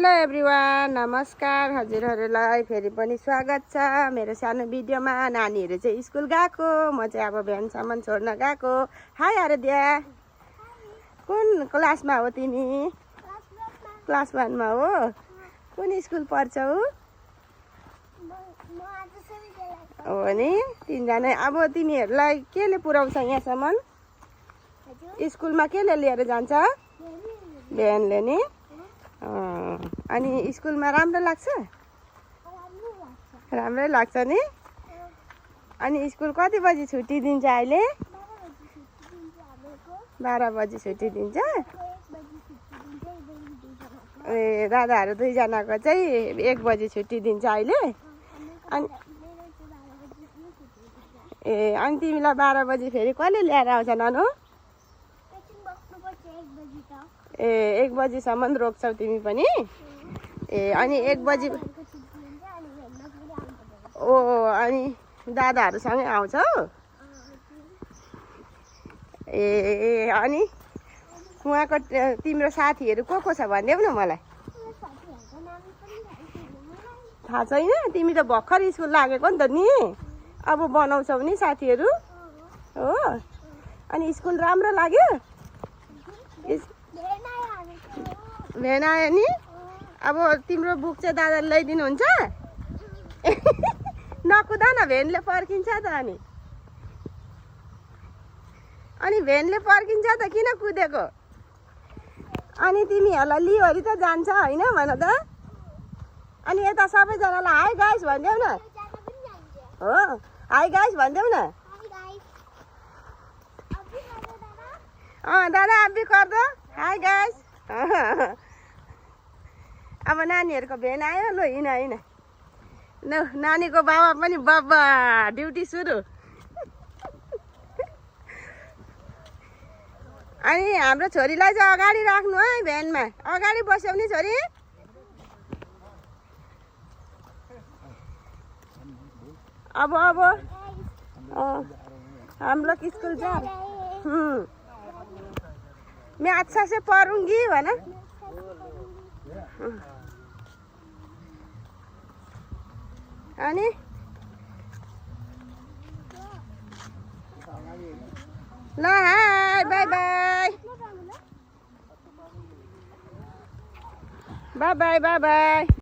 Hello everyone, नमस्कार। हजुरहरूलाई फेरि पनि स्वागत छ मेरो सानो भिडियोमा। नानीहरू चाहिँ स्कुल गएको, म चाहिँ अब भ्यानसम्म छोड्न गएको। हाई आराध्या, कुन क्लासमा हो तिमी? क्लास 1 मा हो। कुन स्कुल पढ्छौ? हो नि, तिनजना। अब तिमीहरूलाई केले पुर्याउँछ यहाँसम्म? स्कुलमा केले लिएर जान्छ? भ्यानले नि। अनि स्कुलमा राम्रो लाग्छ? राम्रै लाग्छ नि। अनि स्कुल कति बजी छुट्टी दिन्छ अहिले? 12 बजी छुट्टी दिन्छ। ए, दादाहरू दुईजनाको चाहिँ 1 बजी छुट्टी दिन्छ अहिले। अनि अनि तिमीलाई 12 बजी फेरि कसले ल्याएर आउँछ नानु? ए, 1 बजीसम्म रोक्छौ तिमी पनि? ए, अनि 1 बजी ओ, अनि दादाहरूसँगै आउँछौ? ए, अनि उहाँको तिम्रो साथीहरू को छ भनिदेऊ न मलाई। थाहा छैन? तिमी त भर्खर स्कुल लागेको नि त नि। अब बनाउँछौ नि साथीहरू हो। अनि स्कुल राम्रो लाग्यो? भ्यान आयो नि। अब तिम्रो बुक चाहिँ दादाले ल्याइदिनुहुन्छ? नकुदा न, भ्यानले पर्खिन्छ त। अनि भ्यानले पर्खिन्छ त, किन कुदेको? अनि तिमीहरूलाई लियोहरू त जान्छ होइन भन त? अनि यता सबैजनालाई हाई गाइस भनिदेऊ न। हो, हाई गाइस भनिदेऊ न। दादा आप भी कर दो हाई गाइस। अब नानीहरूको भ्यान आयो। लो हिँड हिँड। नानीको बाबा पनि बाबा ड्युटी सुरु। अनि हाम्रो छोरीलाई चाहिँ अगाडि राख्नु है भ्यानमा। अगाडि बस्यौ नि छोरी। अब हम लोग स्कूल जा रहे। मैं अच्छा से पढ़ूंगी है ना। अनि ल, hi, bye bye, bye bye, bye bye.